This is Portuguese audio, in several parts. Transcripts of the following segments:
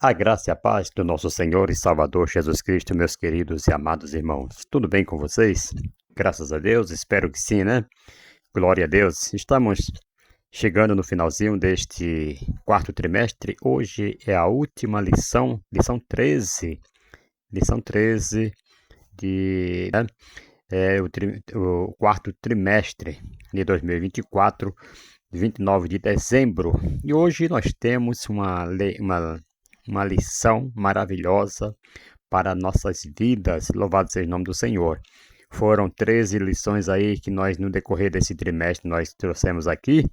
A graça e a paz do nosso Senhor e Salvador Jesus Cristo, meus queridos e amados irmãos. Tudo bem com vocês? Graças a Deus, espero que sim, né? Glória a Deus. Estamos chegando no finalzinho deste quarto trimestre. Hoje é a última lição 13. Lição 13 né? O quarto trimestre de 2024, 29 de dezembro. E hoje nós temos uma lição maravilhosa para nossas vidas. Louvado seja o nome do Senhor. Foram 13 lições aí que nós, no decorrer desse trimestre, nós trouxemos aqui,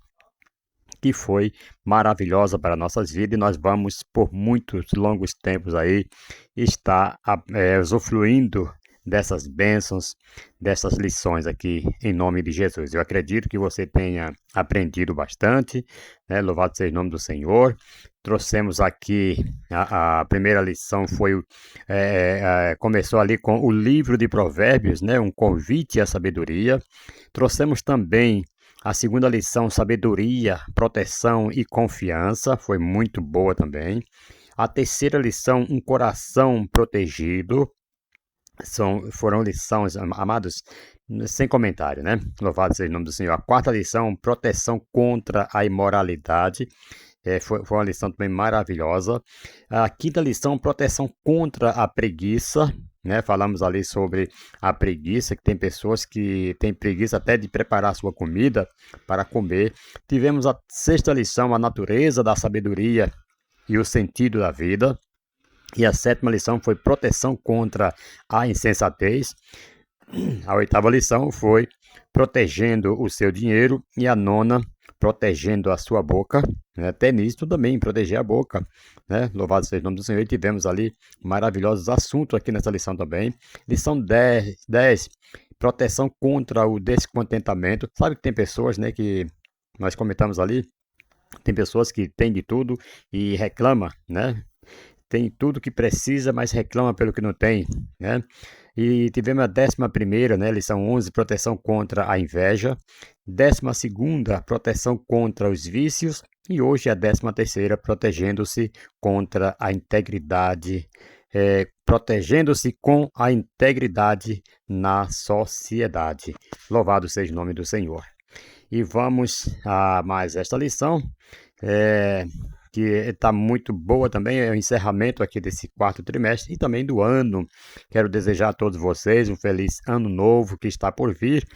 que foi maravilhosa para nossas vidas, e nós vamos, por muitos longos tempos aí, estar usufruindo dessas bênçãos, dessas lições aqui, em nome de Jesus. Eu acredito que você tenha aprendido bastante, né? Louvado seja o nome do Senhor. Trouxemos aqui, a primeira lição começou ali com o livro de Provérbios, né? Um convite à sabedoria. Trouxemos também a segunda lição, sabedoria, proteção e confiança, foi muito boa também. A terceira lição, um coração protegido. Foram lições, amados, sem comentário, né? Louvado seja o nome do Senhor. A quarta lição, proteção contra a imoralidade. Foi uma lição também maravilhosa. A quinta lição, proteção contra a preguiça. Né? Falamos ali sobre a preguiça, que tem pessoas que têm preguiça até de preparar a sua comida para comer. Tivemos a sexta lição, a natureza da sabedoria e o sentido da vida. E a sétima lição foi proteção contra a insensatez. A oitava lição foi protegendo o seu dinheiro. E a nona, protegendo a sua boca. Até nisso também, proteger a boca. Né? Louvado seja o nome do Senhor. E tivemos ali maravilhosos assuntos aqui nessa lição também. Lição 10, proteção contra o descontentamento. Sabe que tem pessoas, né, que nós comentamos ali, tem pessoas que têm de tudo e reclamam, né? Tem tudo que precisa, mas reclama pelo que não tem, né? E tivemos a 11ª, né, lição 11, proteção contra a inveja. 12ª, proteção contra os vícios. E hoje a 13ª, protegendo-se contra a integridade, protegendo-se com a integridade na sociedade. Louvado seja o nome do Senhor. E vamos a mais esta lição, que está muito boa também, é o encerramento aqui desse quarto trimestre e também do ano. Quero desejar a todos vocês um feliz ano novo que está por vir.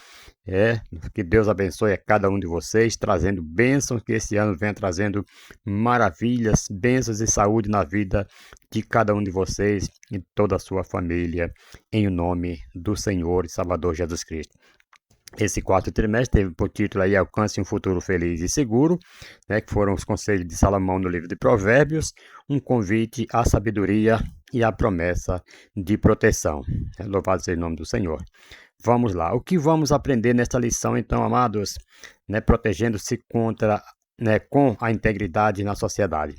Que Deus abençoe a cada um de vocês, trazendo bênçãos, que esse ano venha trazendo maravilhas, bênçãos e saúde na vida de cada um de vocês e toda a sua família, em nome do Senhor e Salvador Jesus Cristo. Esse quarto trimestre teve por título aí Alcance um Futuro Feliz e Seguro, né, que foram os conselhos de Salomão no livro de Provérbios, um convite à sabedoria e à promessa de proteção. Louvado seja o nome do Senhor. Vamos lá. O que vamos aprender nesta lição, então, amados? Né, protegendo-se com a integridade na sociedade.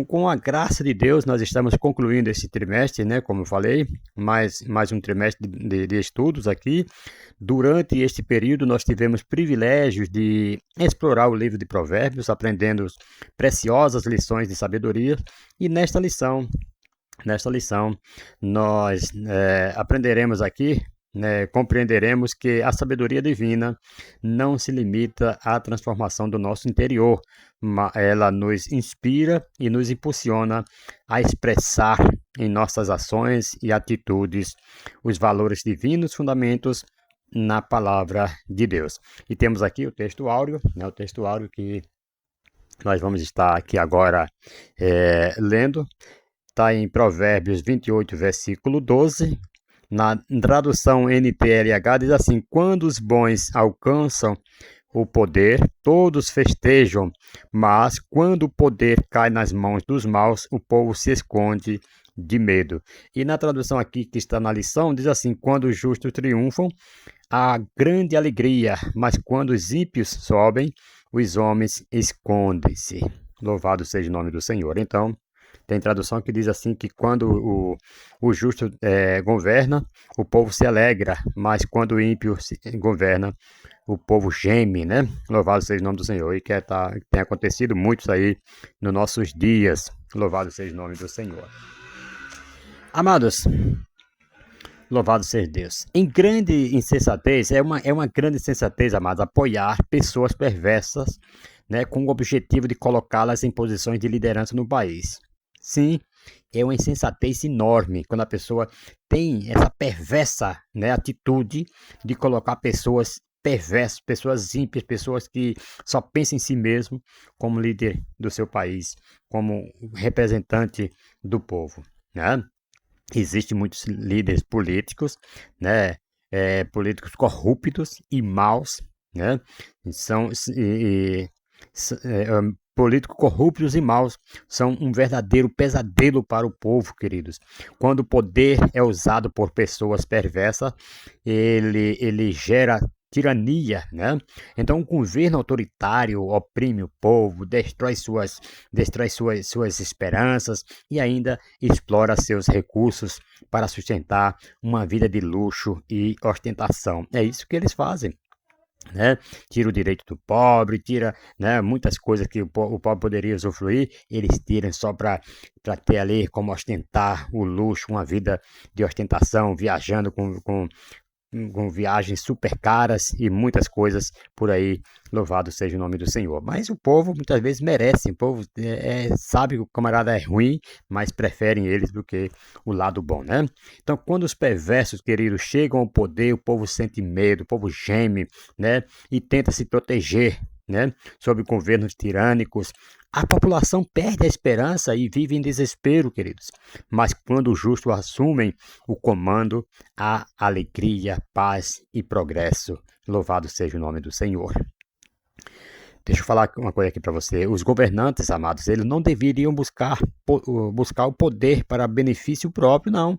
Com a graça de Deus, nós estamos concluindo esse trimestre, né? Como eu falei, mais um trimestre de estudos aqui. Durante este período, nós tivemos privilégios de explorar o livro de Provérbios, aprendendo preciosas lições de sabedoria. E nesta lição, nós aprenderemos aqui, compreenderemos que a sabedoria divina não se limita à transformação do nosso interior, mas ela nos inspira e nos impulsiona a expressar em nossas ações e atitudes os valores divinos fundamentos na palavra de Deus. E temos aqui o texto áureo, o texto áureo que nós vamos estar aqui agora lendo. Está em Provérbios 28, versículo 12. Na tradução NTLH diz assim: quando os bons alcançam o poder, todos festejam, mas quando o poder cai nas mãos dos maus, o povo se esconde de medo. E na tradução aqui que está na lição, diz assim: quando os justos triunfam, há grande alegria, mas quando os ímpios sobem, os homens escondem-se. Louvado seja o nome do Senhor. Então, tem tradução que diz assim que quando o justo governa, o povo se alegra, mas quando o ímpio governa, o povo geme, né? Louvado seja o nome do Senhor. E tem acontecido muito isso aí nos nossos dias. Louvado seja o nome do Senhor. Amados, louvado seja Deus. Em grande insensatez, é uma grande insensatez, amados, apoiar pessoas perversas, né, com o objetivo de colocá-las em posições de liderança no país. Sim, é uma insensatez enorme quando a pessoa tem essa perversa, né, atitude de colocar pessoas perversas, pessoas ímpias, pessoas que só pensam em si mesmo como líder do seu país, como representante do povo, né? Existem muitos líderes políticos, né, políticos corruptos e maus, né, são políticos corruptos e maus são um verdadeiro pesadelo para o povo, queridos. Quando o poder é usado por pessoas perversas, ele gera tirania, né? Então, o governo autoritário oprime o povo, destrói suas esperanças e ainda explora seus recursos para sustentar uma vida de luxo e ostentação. É isso que eles fazem. Né? Tira o direito do pobre, tira, né, muitas coisas que o pobre poderia usufruir, eles tiram só para ter ali como ostentar o luxo, uma vida de ostentação, viajando com viagens super caras e muitas coisas por aí, louvado seja o nome do Senhor. Mas o povo muitas vezes merece, o povo sabe que o camarada é ruim, mas preferem eles do que o lado bom, né? Então, quando os perversos, queridos, chegam ao poder, o povo sente medo, o povo geme, né? E tenta se proteger, né? Sob governos tirânicos. A população perde a esperança e vive em desespero, queridos. Mas quando os justos assumem o comando, há alegria, paz e progresso. Louvado seja o nome do Senhor. Deixa eu falar uma coisa aqui para você. Os governantes, amados, eles não deveriam buscar o poder para benefício próprio, não.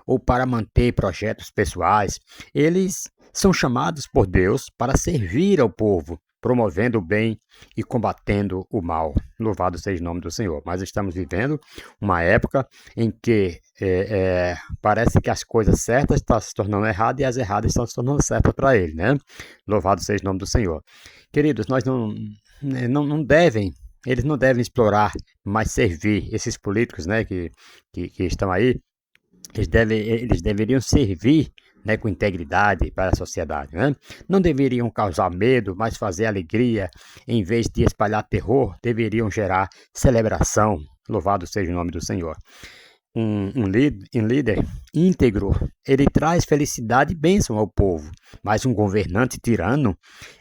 Ou para manter projetos pessoais. Eles são chamados por Deus para servir ao povo, promovendo o bem e combatendo o mal. Louvado seja o nome do Senhor. Mas estamos vivendo uma época em que parece que as coisas certas estão se tornando erradas e as erradas estão se tornando certas para ele, né? Louvado seja o nome do Senhor. Queridos, nós não devem, eles não devem explorar, mas servir esses políticos, né, que estão aí. Eles deveriam servir, né, com integridade para a sociedade, né? Não deveriam causar medo, mas fazer alegria. Em vez de espalhar terror, deveriam gerar celebração. Louvado seja o nome do Senhor. Um líder íntegro, ele traz felicidade e bênção ao povo, mas um governante tirano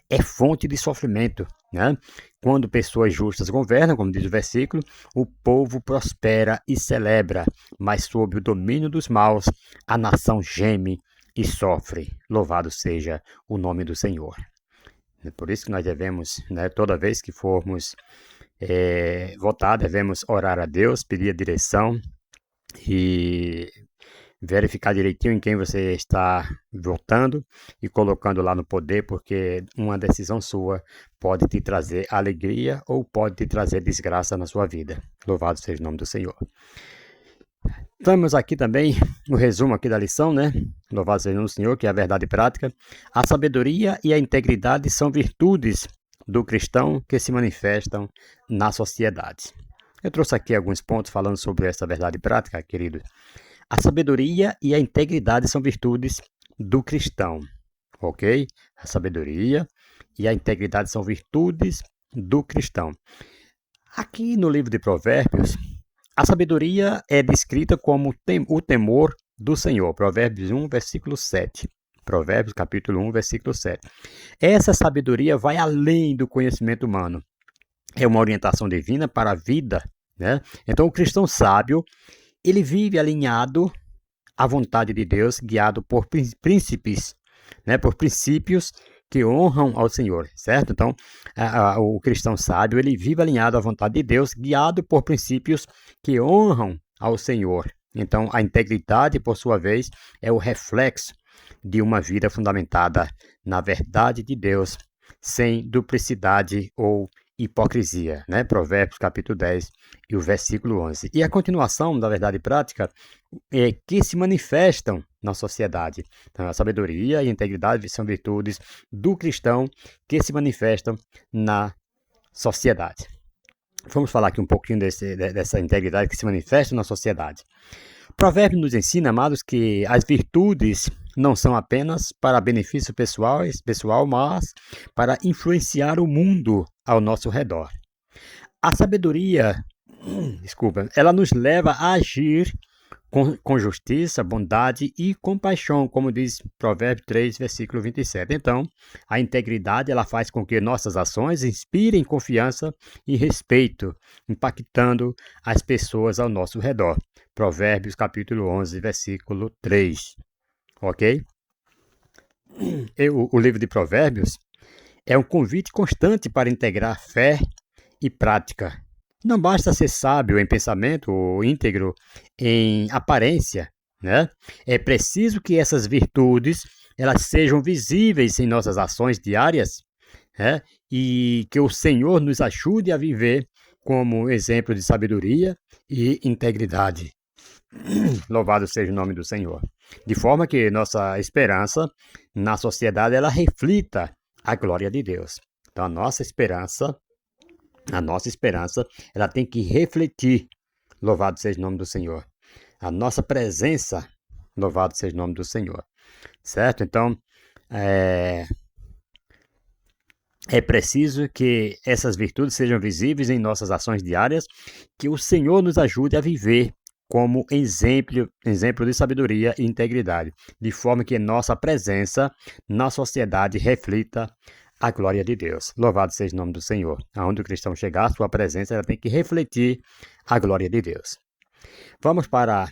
é fonte de sofrimento, né? Quando pessoas justas governam, como diz o versículo, o povo prospera e celebra, mas sob o domínio dos maus, a nação geme e sofre. Louvado seja o nome do Senhor. É por isso que nós devemos, né, toda vez que formos votar, devemos orar a Deus, pedir a direção e verificar direitinho em quem você está votando e colocando lá no poder, porque uma decisão sua pode te trazer alegria ou pode te trazer desgraça na sua vida. Louvado seja o nome do Senhor. Temos aqui também o resumo aqui da lição, né? Louvado seja o nome do Senhor, que é a verdade prática. A sabedoria e a integridade são virtudes do cristão que se manifestam na sociedade. Eu trouxe aqui alguns pontos falando sobre essa verdade prática, querido. A sabedoria e a integridade são virtudes do cristão, ok? A sabedoria e a integridade são virtudes do cristão. Aqui no livro de Provérbios, a sabedoria é descrita como o temor do Senhor. Provérbios 1, versículo 7. Provérbios, capítulo 1, versículo 7. Essa sabedoria vai além do conhecimento humano. É uma orientação divina para a vida, né? Então, o cristão sábio, ele vive alinhado à vontade de Deus, guiado por príncipes, né? Por princípios que honram ao Senhor, certo? Então, o cristão sábio, ele vive alinhado à vontade de Deus, guiado por princípios que honram ao Senhor. Então, a integridade, por sua vez, é o reflexo de uma vida fundamentada na verdade de Deus, sem duplicidade ou hipocrisia, né? Provérbios capítulo 10 e o versículo 11. E a continuação da verdade prática é que se manifestam na sociedade. Então, a sabedoria e a integridade são virtudes do cristão que se manifestam na sociedade. Vamos falar aqui um pouquinho dessa integridade que se manifesta na sociedade. O provérbio nos ensina, amados, que as virtudes não são apenas para benefício pessoal, mas para influenciar o mundo ao nosso redor. A sabedoria, ela nos leva a agir com justiça, bondade e compaixão, como diz Provérbio 3, versículo 27. Então, a integridade ela faz com que nossas ações inspirem confiança e respeito, impactando as pessoas ao nosso redor. Provérbios capítulo 11, versículo 3. Ok? O livro de Provérbios é um convite constante para integrar fé e prática. Não basta ser sábio em pensamento ou íntegro em aparência, né? É preciso que essas virtudes elas sejam visíveis em nossas ações diárias, né? E que o Senhor nos ajude a viver como exemplo de sabedoria e integridade. Louvado seja o nome do Senhor. De forma que nossa esperança na sociedade ela reflita a glória de Deus. Então a nossa esperança, ela tem que refletir, louvado seja o nome do Senhor. A nossa presença, louvado seja o nome do Senhor. Certo? Então, é preciso que essas virtudes sejam visíveis em nossas ações diárias, que o Senhor nos ajude a viver como exemplo de sabedoria e integridade, de forma que nossa presença na sociedade reflita a glória de Deus. Louvado seja o nome do Senhor. Aonde o cristão chegar, sua presença ela tem que refletir a glória de Deus. Vamos para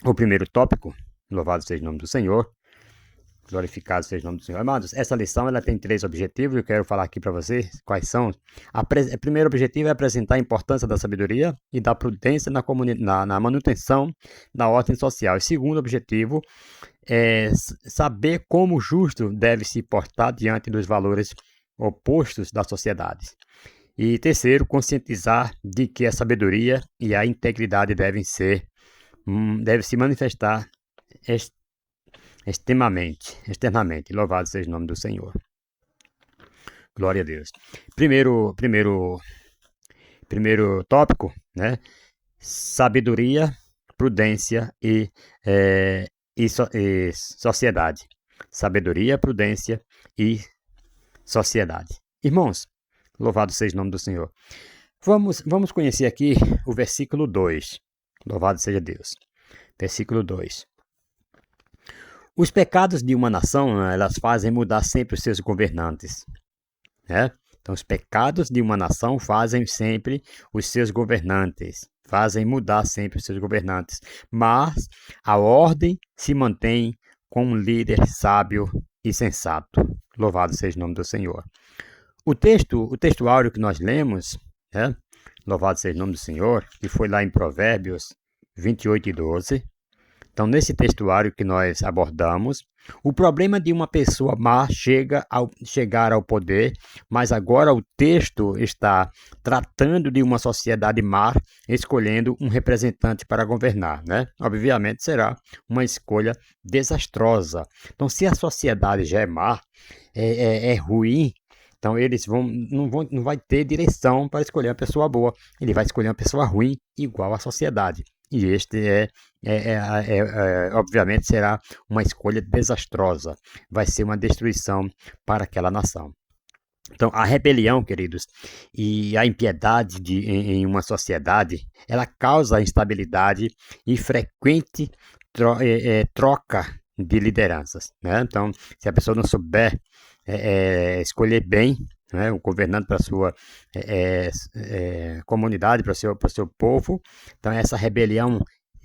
o primeiro tópico. Louvado seja o nome do Senhor. Glorificado seja o nome do Senhor. Amados, essa lição ela tem 3 objetivos. Eu quero falar aqui para vocês quais são. O primeiro objetivo é apresentar a importância da sabedoria e da prudência na manutenção da ordem social. O segundo objetivo é saber como o justo deve se portar diante dos valores opostos da sociedade. E terceiro, conscientizar de que a sabedoria e a integridade devem se manifestar externamente. Louvado seja o nome do Senhor. Glória a Deus. Primeiro tópico, né? Sabedoria, prudência e sociedade. Sabedoria, prudência e sociedade. Irmãos, louvado seja o nome do Senhor. Vamos conhecer aqui o versículo 2. Louvado seja Deus. Versículo 2. Os pecados de uma nação, elas fazem mudar sempre os seus governantes, né? Então, os pecados de uma nação fazem sempre os seus governantes, fazem mudar sempre os seus governantes. Mas a ordem se mantém com um líder sábio e sensato. Louvado seja o nome do Senhor. O texto áureo que nós lemos, né? Louvado seja o nome do Senhor, que foi lá em Provérbios 28 e 12. Então, nesse textuário que nós abordamos, o problema de uma pessoa má chegar ao poder, mas agora o texto está tratando de uma sociedade má, escolhendo um representante para governar, né? Obviamente será uma escolha desastrosa. Então, se a sociedade já é má, é ruim, então eles não vai ter direção para escolher uma pessoa boa. Ele vai escolher uma pessoa ruim, igual à sociedade. E este obviamente será uma escolha desastrosa. Vai ser uma destruição para aquela nação. Então, a rebelião, queridos, e a impiedade em uma sociedade, ela causa instabilidade e frequente troca de lideranças, né? Então, se a pessoa não souber escolher bem, né, um governante para a sua comunidade, para o seu povo, então essa rebelião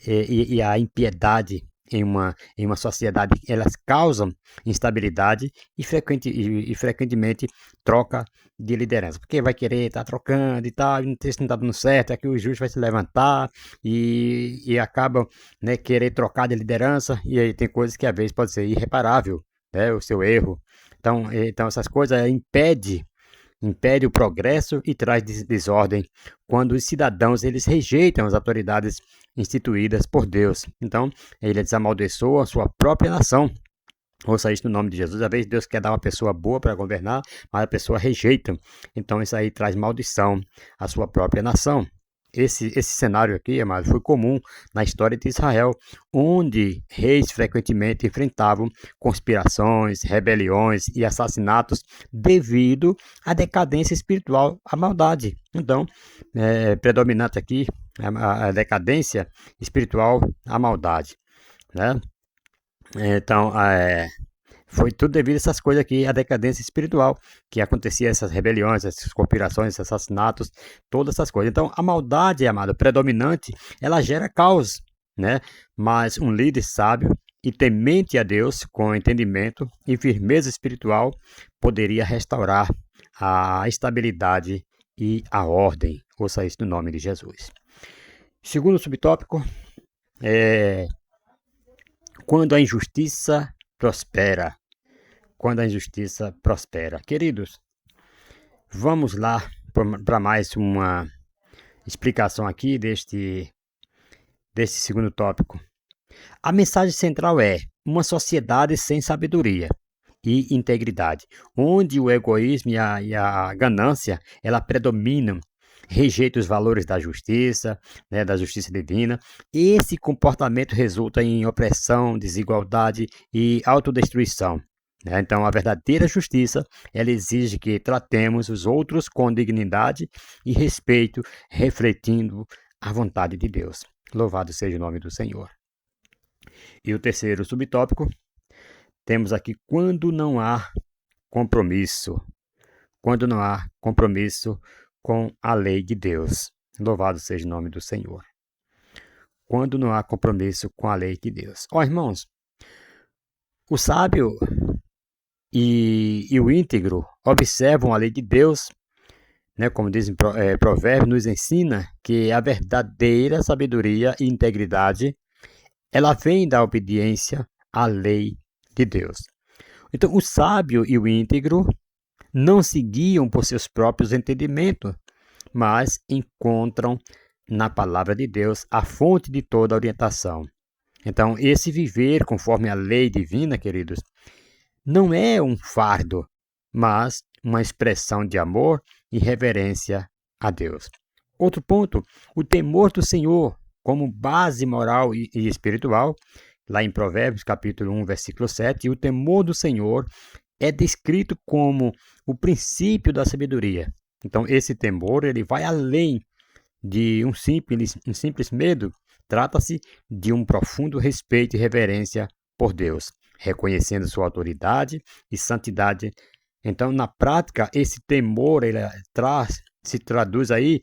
e a impiedade em uma sociedade, elas causam instabilidade e frequentemente troca de liderança, porque vai querer estar trocando e tal, não está dando certo, aqui o justo vai se levantar e acaba, né, querer trocar de liderança, e aí tem coisas que às vezes pode ser irreparável, né, o seu erro. Então essas coisas impede o progresso e traz desordem quando os cidadãos eles rejeitam as autoridades instituídas por Deus. Então, eles amaldiçoam a sua própria nação. Ouça isso no nome de Jesus. Às vezes Deus quer dar uma pessoa boa para governar, mas a pessoa rejeita. Então isso aí traz maldição à sua própria nação. Esse cenário aqui, amado, foi comum na história de Israel, onde reis frequentemente enfrentavam conspirações, rebeliões e assassinatos devido à decadência espiritual, à maldade. Então, predominante aqui a decadência espiritual, a maldade, né? Então, foi tudo devido a essas coisas aqui, a decadência espiritual, que acontecia essas rebeliões, essas conspirações, esses assassinatos, todas essas coisas. Então, a maldade, amado, predominante, ela gera caos, né? Mas um líder sábio e temente a Deus, com entendimento e firmeza espiritual, poderia restaurar a estabilidade e a ordem. Ouça isso no nome de Jesus. Segundo subtópico, quando a injustiça prospera. Quando a injustiça prospera. Queridos, vamos lá para mais uma explicação aqui deste segundo tópico. A mensagem central é uma sociedade sem sabedoria e integridade, onde o egoísmo e a ganância ela predominam, rejeita os valores da justiça, né, da justiça divina. Esse comportamento resulta em opressão, desigualdade e autodestruição. Então, a verdadeira justiça, ela exige que tratemos os outros com dignidade e respeito, refletindo a vontade de Deus. Louvado seja o nome do Senhor. E o terceiro subtópico, temos aqui quando não há compromisso. Quando não há compromisso com a lei de Deus. Louvado seja o nome do Senhor. Quando não há compromisso com a lei de Deus. Ó, irmãos, o sábio e o íntegro observam a lei de Deus, né, como dizem Provérbios, nos ensina que a verdadeira sabedoria e integridade ela vem da obediência à lei de Deus. Então, o sábio e o íntegro não se guiam por seus próprios entendimentos, mas encontram na palavra de Deus a fonte de toda orientação. Então, esse viver conforme a lei divina, queridos, não é um fardo, mas uma expressão de amor e reverência a Deus. Outro ponto, o temor do Senhor como base moral e espiritual, lá em Provérbios capítulo 1, versículo 7, o temor do Senhor é descrito como o princípio da sabedoria. Então, esse temor ele vai além de um simples medo. Trata-se de um profundo respeito e reverência por Deus, reconhecendo sua autoridade e santidade. Então, na prática, esse temor ele se traduz aí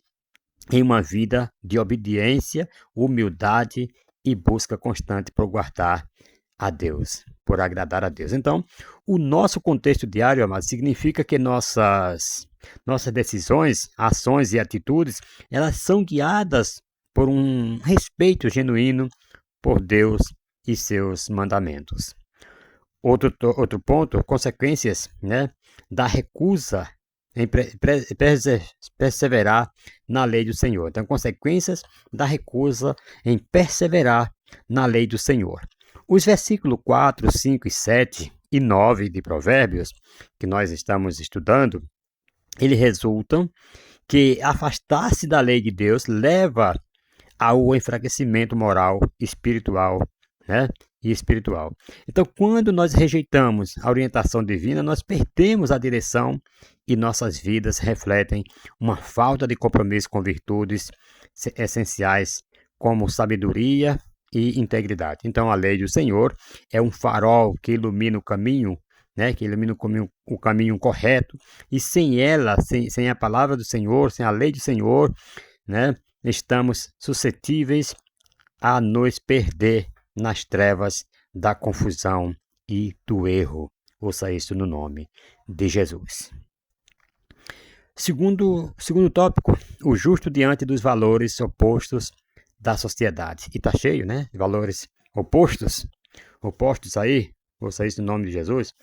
em uma vida de obediência, humildade e busca constante por guardar a Deus, por agradar a Deus. Então, o nosso contexto diário, amado, significa que nossas decisões, ações e atitudes, elas são guiadas por um respeito genuíno por Deus e seus mandamentos. Outro ponto, consequências, né, da recusa em perseverar na lei do Senhor. Então, consequências da recusa em perseverar na lei do Senhor. Os versículos 4, 5 e 7 e 9 de Provérbios, que nós estamos estudando, eles resultam que afastar-se da lei de Deus leva ao enfraquecimento moral, espiritual, né? E espiritual. Então, quando nós rejeitamos a orientação divina, nós perdemos a direção e nossas vidas refletem uma falta de compromisso com virtudes essenciais como sabedoria e integridade. Então, a lei do Senhor é um farol que ilumina o caminho, né? Que ilumina o caminho correto. E sem ela, sem a palavra do Senhor, sem a lei do Senhor, né? Estamos suscetíveis a nos perder nas trevas da confusão e do erro. Ouça isso no nome de Jesus. Segundo tópico, o justo diante dos valores opostos da sociedade. E está cheio, né? De valores opostos aí, ouça isso no nome de Jesus,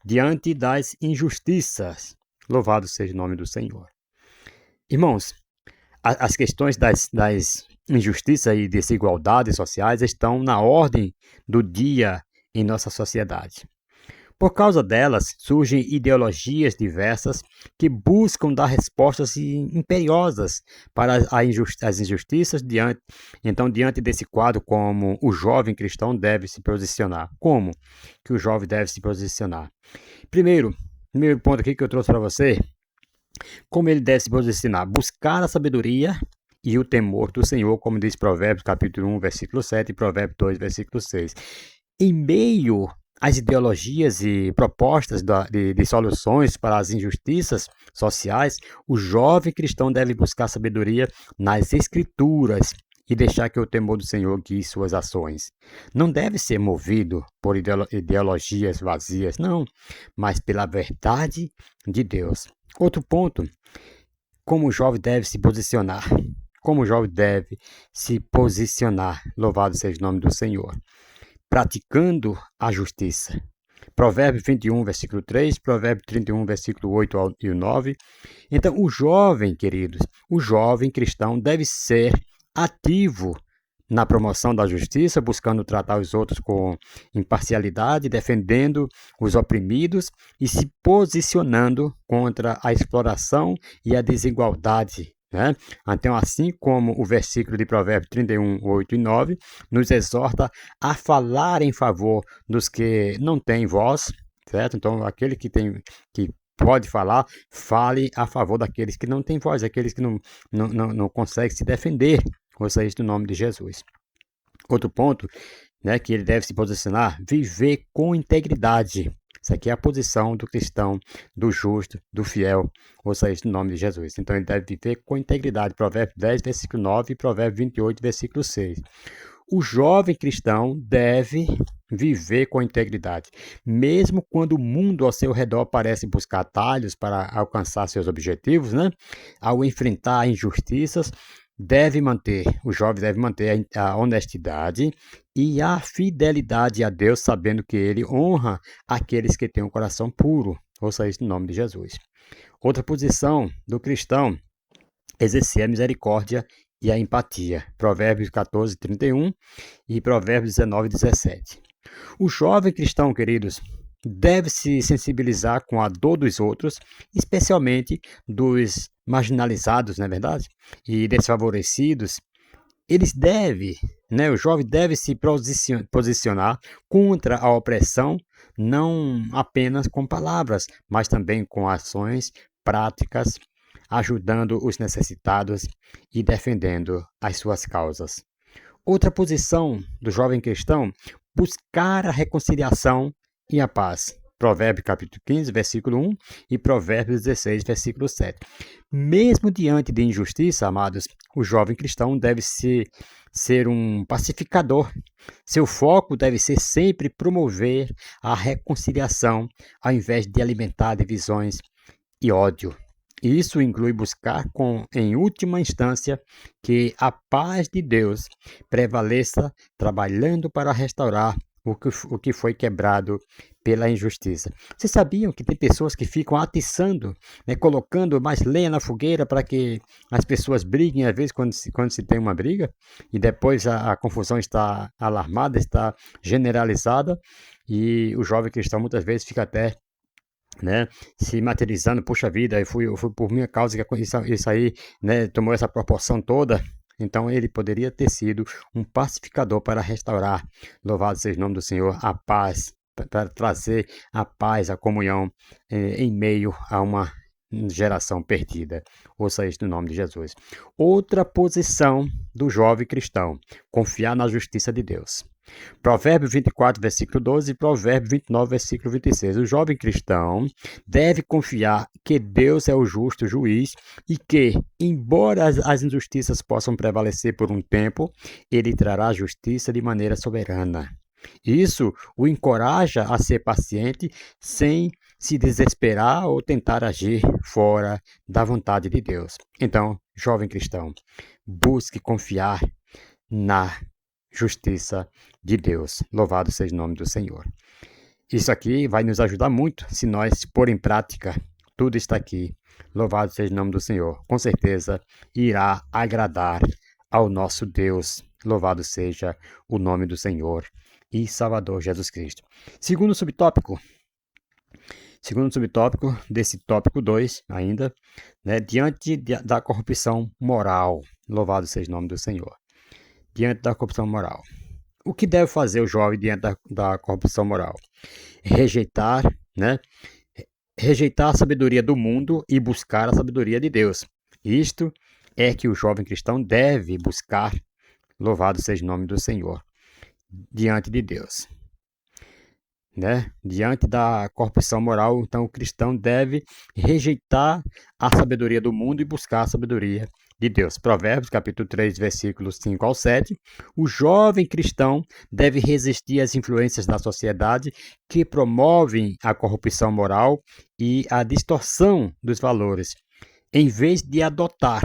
diante das injustiças. Louvado seja o nome do Senhor. Irmãos, as questões das injustiças e desigualdades sociais estão na ordem do dia em nossa sociedade. Por causa delas, surgem ideologias diversas que buscam dar respostas imperiosas para as injustiças. Diante desse quadro, como o jovem cristão deve se posicionar? Como que o jovem deve se posicionar? Primeiro ponto aqui que eu trouxe para você, como ele deve se posicionar? Buscar a sabedoria e o temor do Senhor, como diz Provérbios capítulo 1, versículo 7 e Provérbios 2, versículo 6. Em meio às ideologias e propostas de soluções para as injustiças sociais, o jovem cristão deve buscar sabedoria nas Escrituras e deixar que o temor do Senhor guie suas ações. Não deve ser movido por ideologias vazias, não, mas pela verdade de Deus. Outro ponto, como o jovem deve se posicionar. Como o jovem deve se posicionar, louvado seja o nome do Senhor, praticando a justiça. Provérbios 21, versículo 3, Provérbios 31, versículo 8 e 9. Então, o jovem, queridos, o jovem cristão deve ser ativo na promoção da justiça, buscando tratar os outros com imparcialidade, defendendo os oprimidos e se posicionando contra a exploração e a desigualdade. Então, assim como o versículo de Provérbios 31, 8 e 9, nos exorta a falar em favor dos que não têm voz, certo? Então, aquele que pode falar, fale a favor daqueles que não têm voz, aqueles que não conseguem se defender, ou seja, no nome de Jesus. Outro ponto, que ele deve se posicionar, viver com integridade. Isso aqui é a posição do cristão, do justo, do fiel, ou seja, no nome de Jesus. Então, ele deve viver com integridade. Provérbios 10, versículo 9 e Provérbios 28, versículo 6. O jovem cristão deve viver com integridade, mesmo quando o mundo ao seu redor parece buscar atalhos para alcançar seus objetivos, Ao enfrentar injustiças, o jovem deve manter a honestidade e a fidelidade a Deus, sabendo que ele honra aqueles que têm um coração puro, ou seja, no nome de Jesus. Outra posição do cristão, exercer a misericórdia e a empatia. Provérbios 14, 31 e Provérbios 19, 17. O jovem cristão, queridos, deve se sensibilizar com a dor dos outros, especialmente dos marginalizados, não é verdade? E desfavorecidos. O jovem deve se posicionar contra a opressão, não apenas com palavras, mas também com ações práticas, ajudando os necessitados e defendendo as suas causas. Outra posição do jovem cristão, buscar a reconciliação e a paz. Provérbios capítulo 15, versículo 1 e Provérbios 16, versículo 7. Mesmo diante de injustiça, amados, o jovem cristão deve ser um pacificador. Seu foco deve ser sempre promover a reconciliação, ao invés de alimentar divisões e ódio. Isso inclui buscar, em última instância, que a paz de Deus prevaleça, trabalhando para restaurar o que foi quebrado pela injustiça. Vocês sabiam que tem pessoas que ficam atiçando, colocando mais lenha na fogueira para que as pessoas briguem, às vezes, quando se tem uma briga, e depois a confusão está alarmada, está generalizada, e o jovem cristão muitas vezes fica até se materializando, puxa vida, eu fui por minha causa que isso aí tomou essa proporção toda. Então ele poderia ter sido um pacificador para restaurar, louvado seja o nome do Senhor, a paz, para trazer a paz, a comunhão em meio a uma geração perdida. Ouça isso no nome de Jesus. Outra posição do jovem cristão, confiar na justiça de Deus. Provérbios 24, versículo 12 e Provérbios 29, versículo 26. O jovem cristão deve confiar que Deus é o justo juiz e que, embora as injustiças possam prevalecer por um tempo, ele trará justiça de maneira soberana. Isso o encoraja a ser paciente sem se desesperar ou tentar agir fora da vontade de Deus. Então, jovem cristão, busque confiar na justiça de Deus. Louvado seja o nome do Senhor. Isso aqui vai nos ajudar muito se nós pôr em prática. Tudo está aqui. Louvado seja o nome do Senhor. Com certeza irá agradar ao nosso Deus. Louvado seja o nome do Senhor e Salvador Jesus Cristo. Segundo subtópico, Segundo subtópico, desse tópico 2 ainda, né, diante da corrupção moral. Louvado seja o nome do Senhor. Diante da corrupção moral. O que deve fazer o jovem diante da corrupção moral? Rejeitar, né? Rejeitar a sabedoria do mundo e buscar a sabedoria de Deus. Isto é que o jovem cristão deve buscar. Louvado seja o nome do Senhor. Diante de Deus. Né? Diante da corrupção moral, então o cristão deve rejeitar a sabedoria do mundo e buscar a sabedoria de Deus. Provérbios, capítulo 3, versículos 5 ao 7. O jovem cristão deve resistir às influências da sociedade que promovem a corrupção moral e a distorção dos valores. Em vez de adotar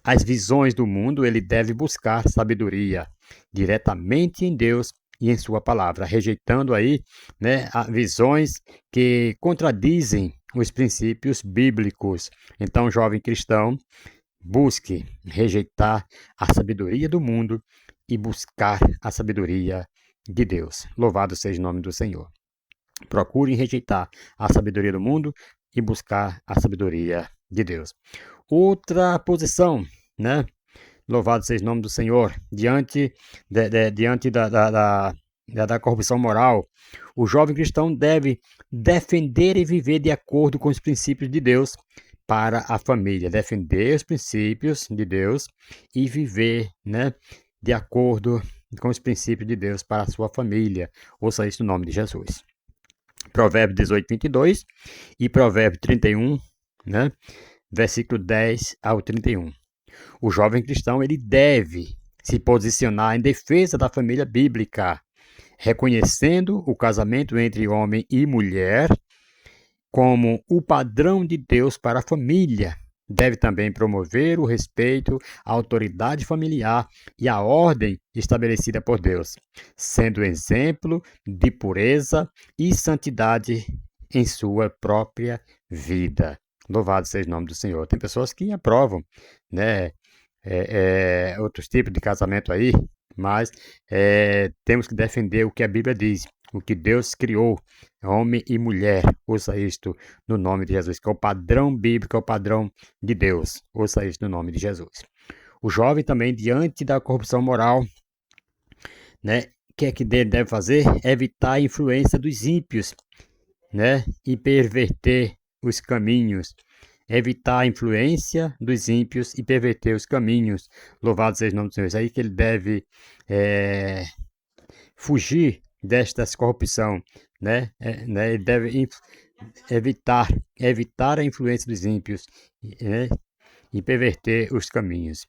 as visões do mundo, ele deve buscar sabedoria diretamente em Deus e em sua palavra, rejeitando aí, né, visões que contradizem os princípios bíblicos. Então, jovem cristão, busque rejeitar a sabedoria do mundo e buscar a sabedoria de Deus. Louvado seja o nome do Senhor. Procure rejeitar a sabedoria do mundo e buscar a sabedoria de Deus. Outra posição, né? Louvado seja o nome do Senhor. Diante da corrupção moral, o jovem cristão deve defender e viver de acordo com os princípios de Deus para a família. Defender os princípios de Deus e viver, né, de acordo com os princípios de Deus para a sua família. Ouça isso no nome de Jesus. Provérbios 18, 22 e Provérbios 31, né, versículo 10 ao 31. O jovem cristão ele deve se posicionar em defesa da família bíblica, reconhecendo o casamento entre homem e mulher como o padrão de Deus para a família. Deve também promover o respeito à autoridade familiar e à ordem estabelecida por Deus, sendo exemplo de pureza e santidade em sua própria vida. Louvado seja o nome do Senhor. Tem pessoas que aprovam, né, outros tipos de casamento aí, mas temos que defender o que a Bíblia diz, o que Deus criou, homem e mulher. Ouça isto no nome de Jesus, que é o padrão bíblico, é o padrão de Deus. Ouça isto no nome de Jesus. O jovem também, diante da corrupção moral, né, o que é que ele deve fazer? Evitar a influência dos ímpios, né, e perverter os caminhos. Evitar a influência dos ímpios e perverter os caminhos. Louvado seja o nome do Senhor. É aí que ele deve fugir destas corrupção, né? Ele deve evitar a influência dos ímpios, né, e perverter os caminhos.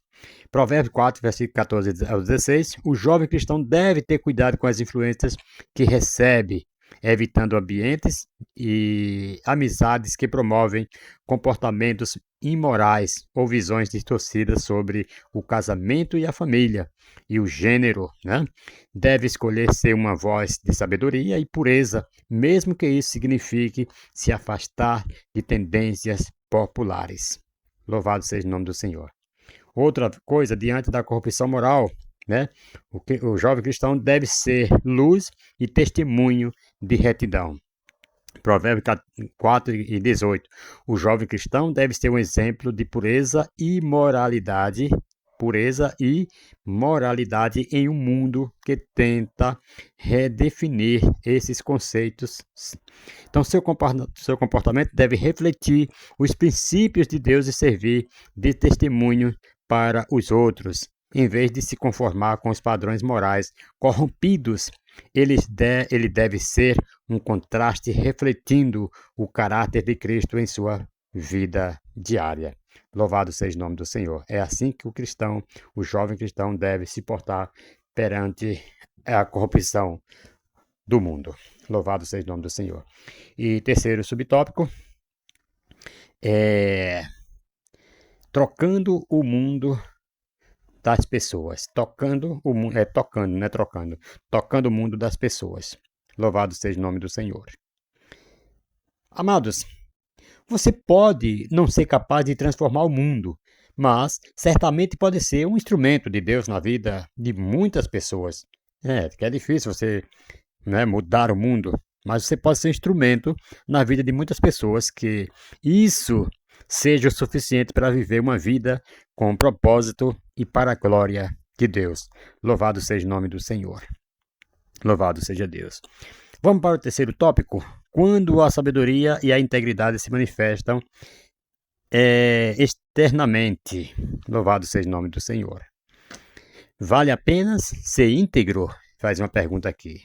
Provérbios 4, versículo 14 ao 16. O jovem cristão deve ter cuidado com as influências que recebe, evitando ambientes e amizades que promovem comportamentos imorais ou visões distorcidas sobre o casamento e a família e o gênero, né? Deve escolher ser uma voz de sabedoria e pureza, mesmo que isso signifique se afastar de tendências populares. Louvado seja o nome do Senhor. Outra coisa, diante da corrupção moral, né, o jovem cristão deve ser luz e testemunho de retidão. Provérbios 4 e 18. O jovem cristão deve ser um exemplo de pureza e moralidade em um mundo que tenta redefinir esses conceitos. Então, seu comportamento deve refletir os princípios de Deus e servir de testemunho para os outros. Em vez de se conformar com os padrões morais corrompidos, ele deve ser um contraste refletindo o caráter de Cristo em sua vida diária. Louvado seja o nome do Senhor. É assim que o jovem cristão deve se portar perante a corrupção do mundo. Louvado seja o nome do Senhor. E terceiro subtópico é trocando o mundo das pessoas. Tocando o mundo, tocando, não é trocando. Tocando o mundo das pessoas. Louvado seja o nome do Senhor. Amados, você pode não ser capaz de transformar o mundo, mas certamente pode ser um instrumento de Deus na vida de muitas pessoas. Que é difícil você, né, mudar o mundo, mas você pode ser instrumento na vida de muitas pessoas, que isso seja o suficiente para viver uma vida com propósito e para a glória de Deus. Louvado seja o nome do Senhor. Louvado seja Deus. Vamos para o terceiro tópico. Quando a sabedoria e a integridade se manifestam externamente. Louvado seja o nome do Senhor. Vale apenas ser íntegro? Faz uma pergunta aqui.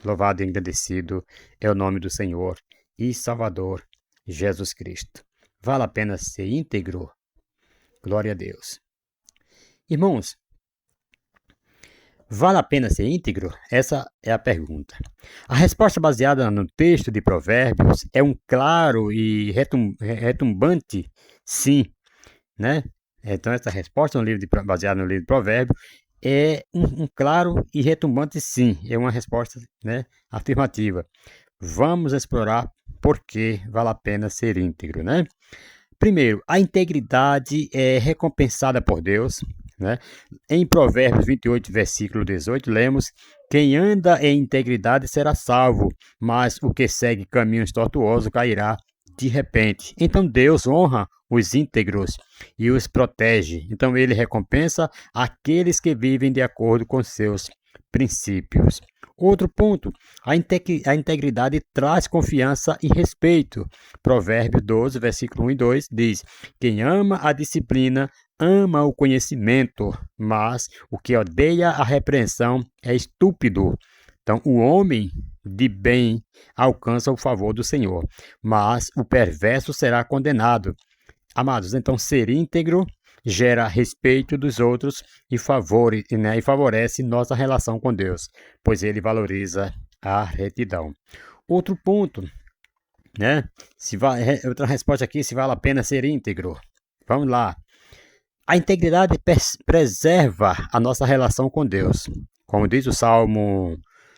Louvado e agradecido é o nome do Senhor e Salvador Jesus Cristo. Vale a pena ser íntegro? Glória a Deus. Irmãos, vale a pena ser íntegro? Essa é a pergunta. A resposta baseada no texto de Provérbios é um claro e retumbante sim, né? Então, essa resposta baseada no livro de Provérbios é um claro e retumbante sim. É uma resposta, né, afirmativa. Vamos explorar por que vale a pena ser íntegro, né? Primeiro, a integridade é recompensada por Deus, né? Em Provérbios 28, versículo 18, lemos: quem anda em integridade será salvo, mas o que segue caminhos tortuosos cairá de repente. Então Deus honra os íntegros e os protege. Então ele recompensa aqueles que vivem de acordo com seus princípios. Outro ponto, a integridade traz confiança e respeito. Provérbios 12, versículo 1 e 2 diz: quem ama a disciplina ama o conhecimento, mas o que odeia a repreensão é estúpido. Então, o homem de bem alcança o favor do Senhor, mas o perverso será condenado. Amados, então ser íntegro gera respeito dos outros e favorece nossa relação com Deus, pois ele valoriza a retidão. Outro ponto, né? Outra resposta aqui, se vale a pena ser íntegro. Vamos lá. A integridade preserva a nossa relação com Deus. Como diz o Salmo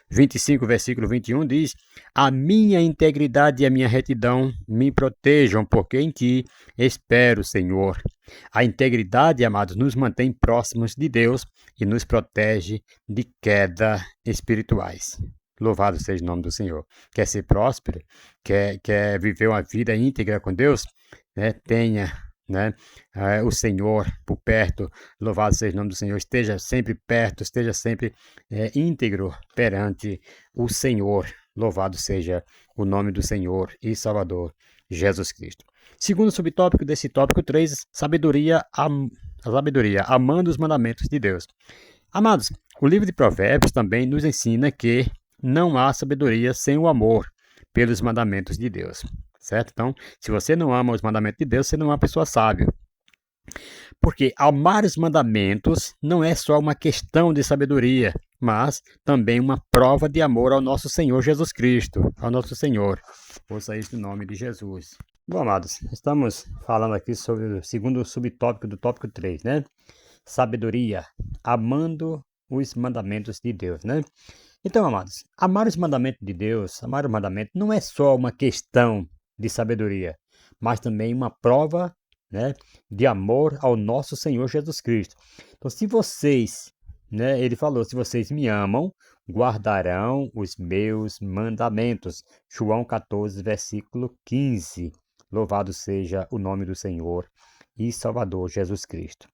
25, versículo 21, diz: a minha integridade e a minha retidão me protejam, porque em ti espero, Senhor. A integridade, amados, nos mantém próximos de Deus e nos protege de quedas espirituais. Louvado seja o nome do Senhor. Quer ser próspero? Quer viver uma vida íntegra com Deus? Né? Tenha, né, o Senhor por perto. Louvado seja o nome do Senhor. Esteja sempre perto, esteja sempre íntegro perante o Senhor. Louvado seja o nome do Senhor e Salvador Jesus Cristo. Segundo subtópico desse tópico 3, sabedoria, amando os mandamentos de Deus. Amados, o livro de Provérbios também nos ensina que não há sabedoria sem o amor pelos mandamentos de Deus. Certo? Então, se você não ama os mandamentos de Deus, você não é uma pessoa sábia. Porque amar os mandamentos não é só uma questão de sabedoria, mas também uma prova de amor ao nosso Senhor Jesus Cristo, ao nosso Senhor. Ouça isso no nome de Jesus. Bom, amados, estamos falando aqui sobre o segundo subtópico do tópico 3, né? Sabedoria, amando os mandamentos de Deus, né? Então, amados, amar os mandamentos de Deus, amar o mandamento não é só uma questão de sabedoria, mas também uma prova, né, de amor ao nosso Senhor Jesus Cristo. Então, se vocês, né, ele falou, se vocês me amam, guardarão os meus mandamentos. João 14, versículo 15. Louvado seja o nome do Senhor e Salvador Jesus Cristo.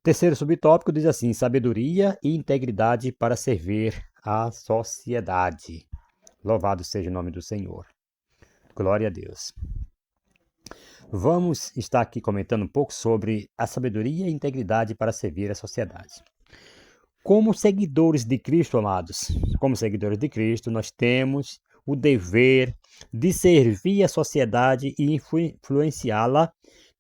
Terceiro subtópico diz assim: sabedoria e integridade para servir a sociedade. Louvado seja o nome do Senhor. Glória a Deus. Vamos estar aqui comentando um pouco sobre a sabedoria e integridade para servir a sociedade. Como seguidores de Cristo, amados, como seguidores de Cristo, nós temos o dever de servir a sociedade e influenciá-la,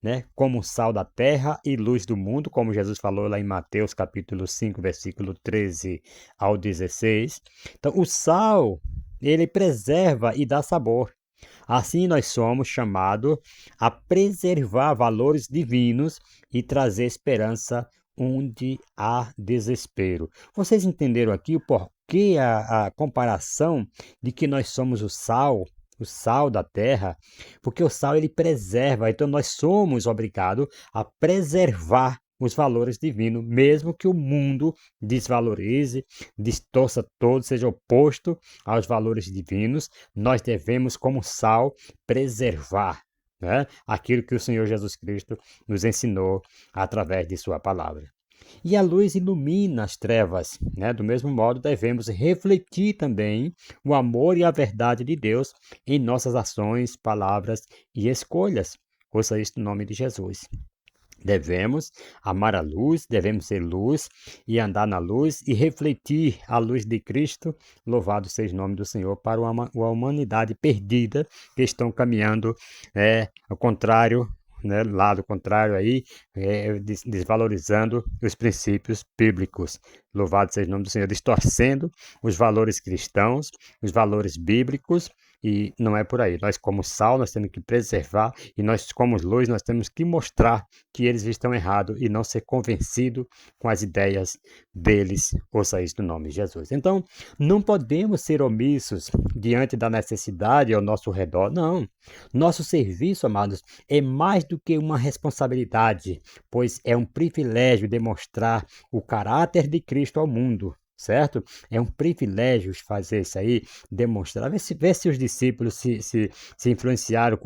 né, como sal da terra e luz do mundo, como Jesus falou lá em Mateus capítulo 5, versículo 13 ao 16. Então, o sal, ele preserva e dá sabor. Assim, nós somos chamados a preservar valores divinos e trazer esperança onde há desespero. Vocês entenderam aqui o porquê a comparação de que nós somos o sal da terra? Porque o sal ele preserva, então nós somos obrigados a preservar os valores divinos, mesmo que o mundo desvalorize, distorça todo, seja oposto aos valores divinos, nós devemos, como sal, preservar, né, aquilo que o Senhor Jesus Cristo nos ensinou através de sua palavra. E a luz ilumina as trevas, né? Do mesmo modo, devemos refletir também o amor e a verdade de Deus em nossas ações, palavras e escolhas. Ouça isso no nome de Jesus. Devemos amar a luz, devemos ser luz e andar na luz e refletir a luz de Cristo. Louvado seja o nome do Senhor para a humanidade perdida que estão caminhando ao contrário, né, lado contrário aí, desvalorizando os princípios bíblicos. Louvado seja o nome do Senhor, distorcendo os valores cristãos, os valores bíblicos, e não é por aí. Nós, como sal, nós temos que preservar, e nós, como luz, nós temos que mostrar que eles estão errados e não ser convencido com as ideias deles. Ouça isso no nome de Jesus. Então, não podemos ser omissos diante da necessidade ao nosso redor, não. Nosso serviço, amados, é mais do que uma responsabilidade, pois é um privilégio demonstrar o caráter de Cristo ao mundo, certo? É um privilégio fazer isso aí, demonstrar. Vê se os discípulos se influenciaram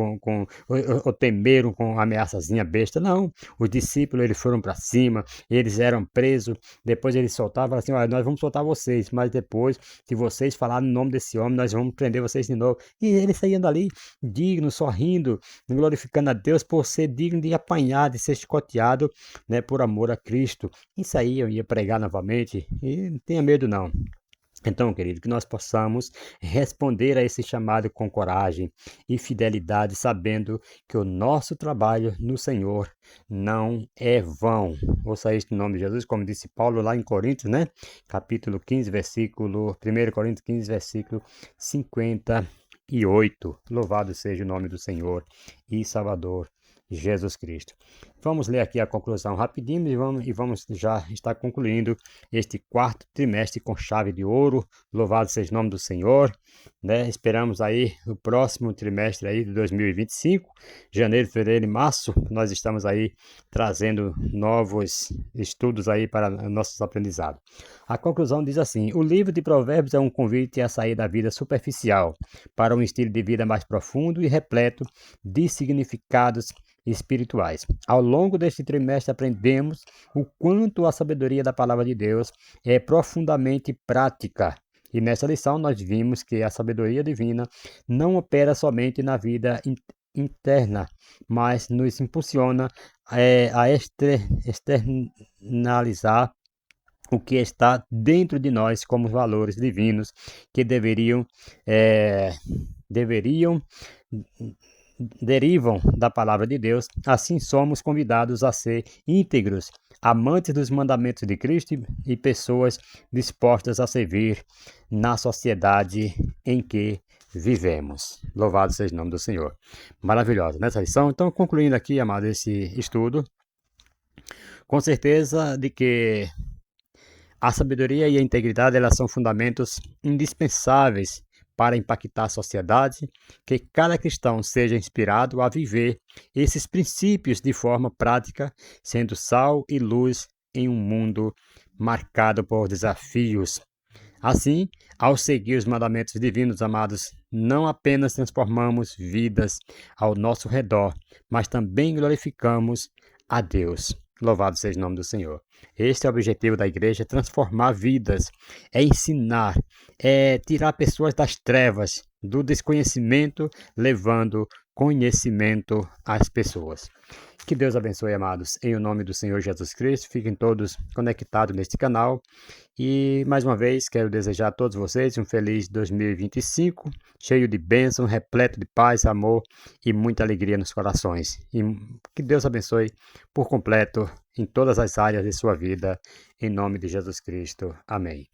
ou temeram com uma ameaçazinha besta. Não, os discípulos eles foram para cima, eles eram presos, depois eles soltavam assim, olha, nós vamos soltar vocês, mas depois, se vocês falarem no nome desse homem, nós vamos prender vocês de novo. E eles saíam dali dignos, sorrindo, glorificando a Deus por ser digno de apanhar, de ser chicoteado, né, por amor a Cristo. Isso aí eu ia pregar novamente, e não tenha medo não. Então, querido, que nós possamos responder a esse chamado com coragem e fidelidade, sabendo que o nosso trabalho no Senhor não é vão. Ouça isso em nome de Jesus, como disse Paulo lá em Coríntios, né? Capítulo 15, versículo 1 Coríntios 15, versículo 58. Louvado seja o nome do Senhor e Salvador Jesus Cristo. Vamos ler aqui a conclusão rapidinho e vamos já estar concluindo este quarto trimestre com chave de ouro. Louvado seja o nome do Senhor, né? Esperamos aí o próximo trimestre aí de 2025, janeiro, fevereiro e março, nós estamos aí trazendo novos estudos aí para nossos aprendizados. A conclusão diz assim: o livro de Provérbios é um convite a sair da vida superficial para um estilo de vida mais profundo e repleto de significados espirituais. Ao longo deste trimestre aprendemos o quanto a sabedoria da palavra de Deus é profundamente prática. E nessa lição nós vimos que a sabedoria divina não opera somente na vida interna, mas nos impulsiona a externalizar o que está dentro de nós como valores divinos que derivam da palavra de Deus. Assim somos convidados a ser íntegros, amantes dos mandamentos de Cristo e pessoas dispostas a servir na sociedade em que vivemos. Louvado seja o nome do Senhor. Maravilhosa nessa lição. Então, concluindo aqui, amado, esse estudo, com certeza de que a sabedoria e a integridade, elas são fundamentos indispensáveis para impactar a sociedade, que cada cristão seja inspirado a viver esses princípios de forma prática, sendo sal e luz em um mundo marcado por desafios. Assim, ao seguir os mandamentos divinos, amados, não apenas transformamos vidas ao nosso redor, mas também glorificamos a Deus. Louvado seja o nome do Senhor. Este é o objetivo da igreja: transformar vidas, é ensinar, é tirar pessoas das trevas, do desconhecimento, levando conhecimento às pessoas. Que Deus abençoe, amados, em o nome do Senhor Jesus Cristo. Fiquem todos conectados neste canal. E, mais uma vez, quero desejar a todos vocês um feliz 2025, cheio de bênção, repleto de paz, amor e muita alegria nos corações. E que Deus abençoe por completo em todas as áreas de sua vida, em nome de Jesus Cristo. Amém.